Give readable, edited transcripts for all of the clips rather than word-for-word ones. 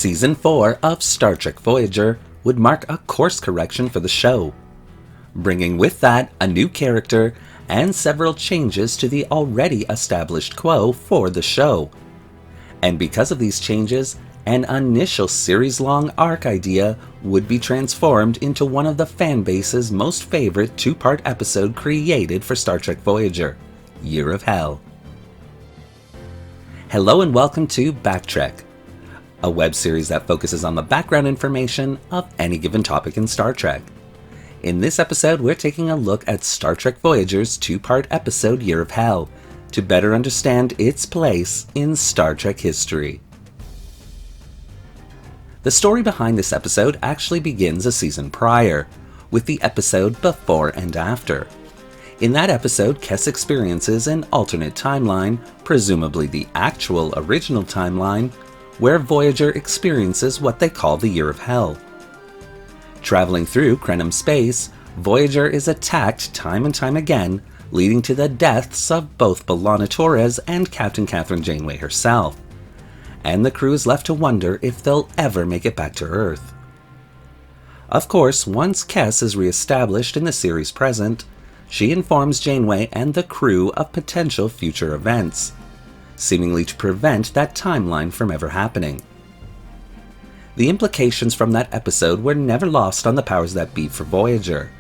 Season 4 of Star Trek Voyager would mark a course correction for the show, bringing with that a new character and several changes to the already established quo for the show. And because of these changes, an initial series-long arc idea would be transformed into one of the fanbase's most favorite two-part episode created for Star Trek Voyager, Year of Hell. Hello and welcome to Backtrek, a web series that focuses on the background information of any given topic in Star Trek. In this episode, we're taking a look at Star Trek Voyager's two-part episode Year of Hell to better understand its place in Star Trek history. The story behind this episode actually begins a season prior, with the episode Before and After. In that episode, Kes experiences an alternate timeline, presumably the actual original timeline, where Voyager experiences what they call the Year of Hell. Traveling through Krenim space, Voyager is attacked time and time again, leading to the deaths of both B'Elanna Torres and Captain Kathryn Janeway herself. And the crew is left to wonder if they'll ever make it back to Earth. Of course, once Kes is re-established in the series present, she informs Janeway and the crew of potential future events, seemingly to prevent that timeline from ever happening. The implications from that episode were never lost on the powers that be for Voyager.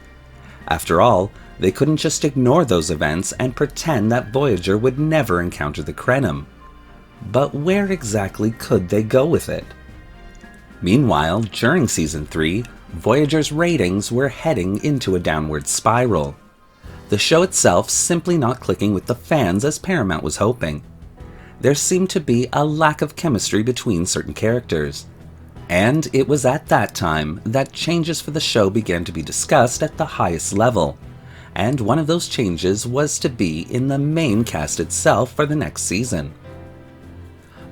After all, they couldn't just ignore those events and pretend that Voyager would never encounter the Krenim. But where exactly could they go with it? Meanwhile, during Season 3, Voyager's ratings were heading into a downward spiral. The show itself simply not clicking with the fans as Paramount was hoping. There seemed to be a lack of chemistry between certain characters. And it was at that time that changes for the show began to be discussed at the highest level. And one of those changes was to be in the main cast itself for the next season.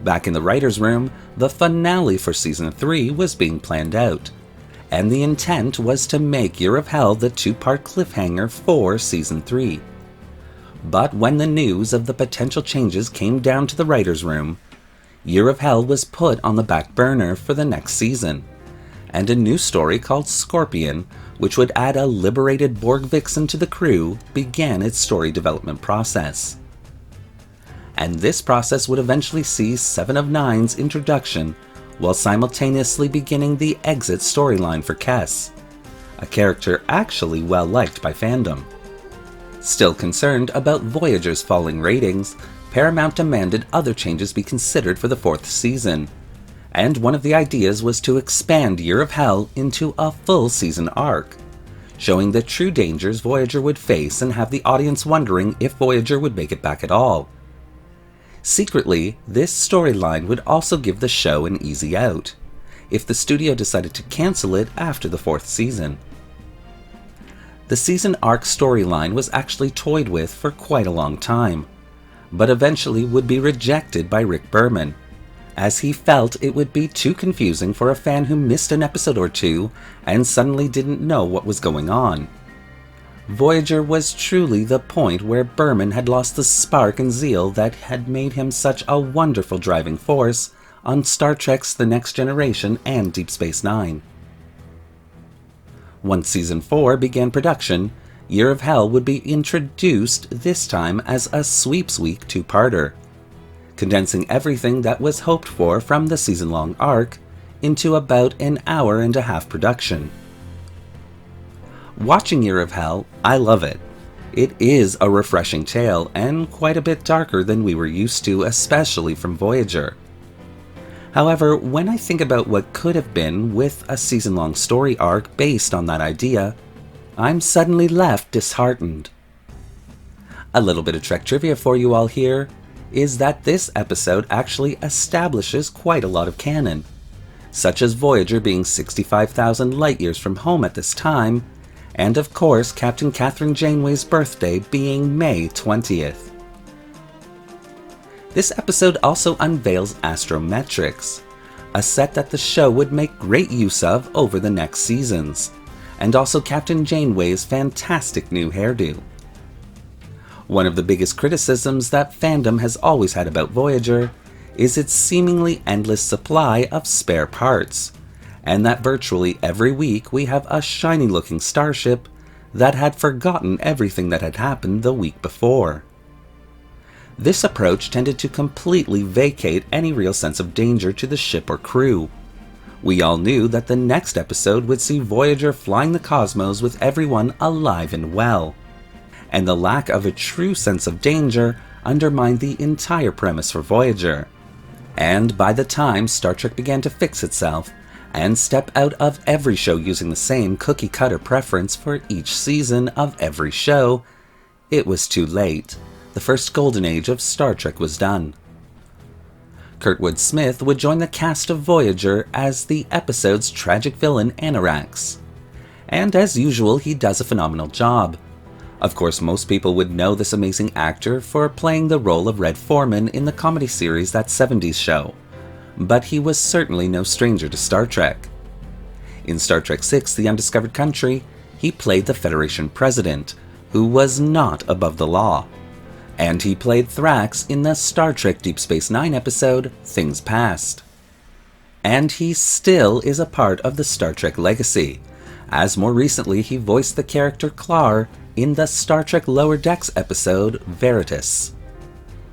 Back in the writer's room, the finale for Season 3 was being planned out, and the intent was to make Year of Hell the two-part cliffhanger for Season 3. But when the news of the potential changes came down to the writer's room, Year of Hell was put on the back burner for the next season, and a new story called Scorpion, which would add a liberated Borg vixen to the crew, began its story development process. And this process would eventually see 7 of 9's introduction, while simultaneously beginning the exit storyline for Kes, a character actually well liked by fandom. Still concerned about Voyager's falling ratings, Paramount demanded other changes be considered for the 4th season, and one of the ideas was to expand Year of Hell into a full season arc, showing the true dangers Voyager would face and have the audience wondering if Voyager would make it back at all. Secretly, this storyline would also give the show an easy out, if the studio decided to cancel it after the 4th season. The season arc storyline was actually toyed with for quite a long time, but eventually would be rejected by Rick Berman, as he felt it would be too confusing for a fan who missed an episode or two and suddenly didn't know what was going on. Voyager was truly the point where Berman had lost the spark and zeal that had made him such a wonderful driving force on Star Trek's The Next Generation and Deep Space Nine. Once Season 4 began production, Year of Hell would be introduced this time as a sweeps week two-parter, condensing everything that was hoped for from the season-long arc into about an hour-and-a-half production. Watching Year of Hell, I love it. It is a refreshing tale and quite a bit darker than we were used to, especially from Voyager. However, when I think about what could have been with a season-long story arc based on that idea, I'm suddenly left disheartened. A little bit of Trek trivia for you all here is that this episode actually establishes quite a lot of canon, such as Voyager being 65,000 light-years from home at this time, and of course Captain Kathryn Janeway's birthday being May 20th. This episode also unveils Astrometrics, a set that the show would make great use of over the next seasons, and also Captain Janeway's fantastic new hairdo. One of the biggest criticisms that fandom has always had about Voyager is its seemingly endless supply of spare parts, and that virtually every week we have a shiny-looking starship that had forgotten everything that had happened the week before. This approach tended to completely vacate any real sense of danger to the ship or crew. We all knew that the next episode would see Voyager flying the cosmos with everyone alive and well, and the lack of a true sense of danger undermined the entire premise for Voyager. And by the time Star Trek began to fix itself and step out of every show using the same cookie-cutter preference for each season of every show, it was too late. The first golden age of Star Trek was done. Kurtwood Smith would join the cast of Voyager as the episode's tragic villain Anarax. And as usual, he does a phenomenal job. Of course, most people would know this amazing actor for playing the role of Red Foreman in the comedy series That 70s Show, but he was certainly no stranger to Star Trek. In Star Trek VI: The Undiscovered Country, he played the Federation President, who was not above the law. And he played Thrax in the Star Trek Deep Space Nine episode, Things Past. And he still is a part of the Star Trek legacy, as more recently he voiced the character Klar in the Star Trek Lower Decks episode, Veritas.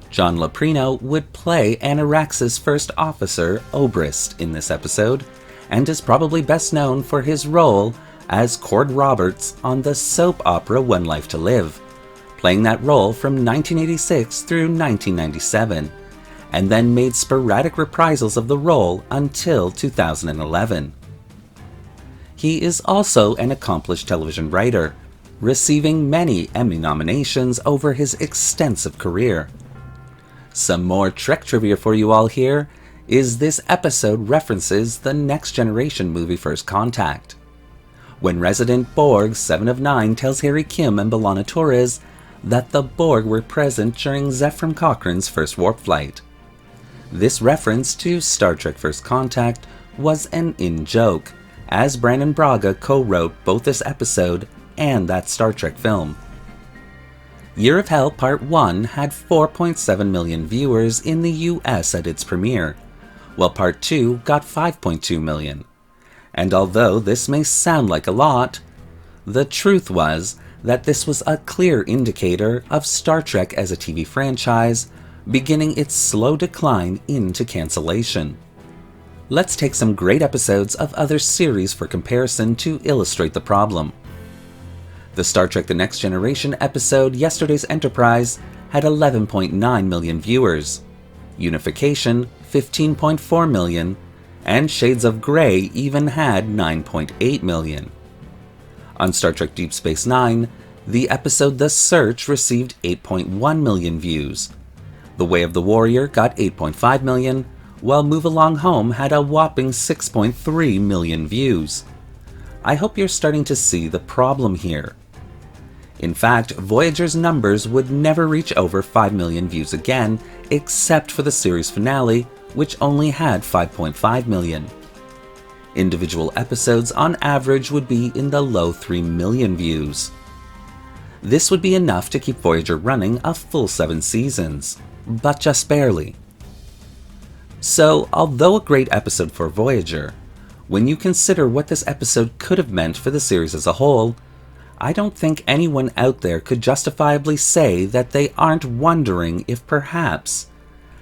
John Loprino would play Anarax's first officer, Obrist, in this episode, and is probably best known for his role as Cord Roberts on the soap opera One Life to Live, playing that role from 1986 through 1997, and then made sporadic reprisals of the role until 2011. He is also an accomplished television writer, receiving many Emmy nominations over his extensive career. Some more Trek trivia for you all here is this episode references the Next Generation movie First Contact. When Resident Borg 7 of 9 tells Harry Kim and B'Elanna Torres that the Borg were present during Zefram Cochrane's first warp flight. This reference to Star Trek First Contact was an in-joke, as Brandon Braga co-wrote both this episode and that Star Trek film. Year of Hell Part 1 had 4.7 million viewers in the US at its premiere, while Part 2 got 5.2 million. And although this may sound like a lot, the truth was that this was a clear indicator of Star Trek as a TV franchise beginning its slow decline into cancellation. Let's take some great episodes of other series for comparison to illustrate the problem. The Star Trek The Next Generation episode Yesterday's Enterprise had 11.9 million viewers, Unification 15.4 million, and Shades of Grey even had 9.8 million. On Star Trek Deep Space Nine, the episode The Search received 8.1 million views. The Way of the Warrior got 8.5 million, while Move Along Home had a whopping 6.3 million views. I hope you're starting to see the problem here. In fact, Voyager's numbers would never reach over 5 million views again, except for the series finale, which only had 5.5 million. Individual episodes on average would be in the low 3 million views. This would be enough to keep Voyager running a full 7 seasons, but just barely. So, although a great episode for Voyager, when you consider what this episode could have meant for the series as a whole, I don't think anyone out there could justifiably say that they aren't wondering if perhaps,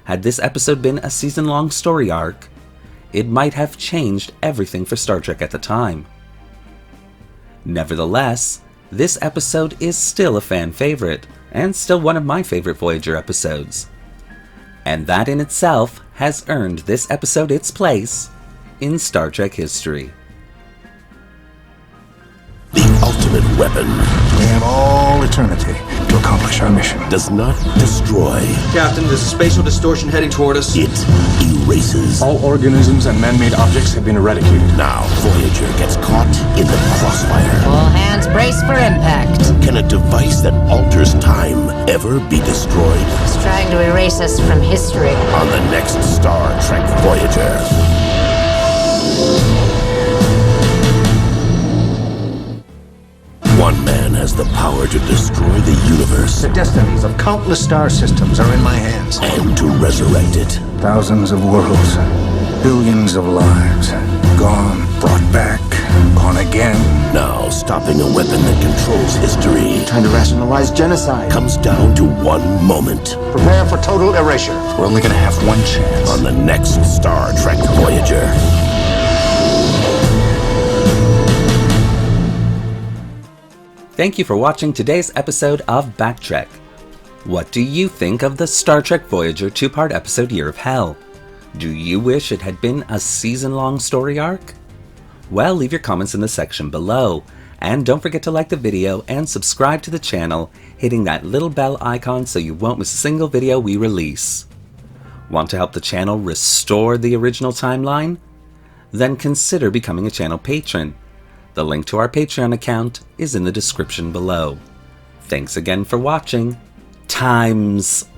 had this episode been a season-long story arc, it might have changed everything for Star Trek at the time. Nevertheless, this episode is still a fan favorite, and still one of my favorite Voyager episodes. And that in itself has earned this episode its place in Star Trek history. The ultimate weapon. We have all eternity to accomplish our mission. Does not destroy. Captain, there's a spatial distortion heading toward us. It erases. All organisms and man-made objects have been eradicated. Now Voyager gets caught in the crossfire. All hands brace for impact. Can a device that alters time ever be destroyed? It's trying to erase us from history. On the next Star Trek Voyager. One man has the power to destroy the universe The destinies of countless star systems are in my hands. and to resurrect it. Thousands of worlds, billions of lives, gone, brought back, gone again. Now, stopping a weapon that controls history Trying to rationalize genocide. comes down to one moment Prepare for total erasure. We're only gonna have one chance. on the next Star Trek Voyager. Thank you for watching today's episode of Backtrek. What do you think of the Star Trek Voyager 2-part episode Year of Hell? Do you wish it had been a season-long story arc? Well, leave your comments in the section below, and don't forget to like the video and subscribe to the channel, hitting that little bell icon so you won't miss a single video we release. Want to help the channel restore the original timeline? Then consider becoming a channel patron. The link to our Patreon account is in the description below. Thanks again for watching. Times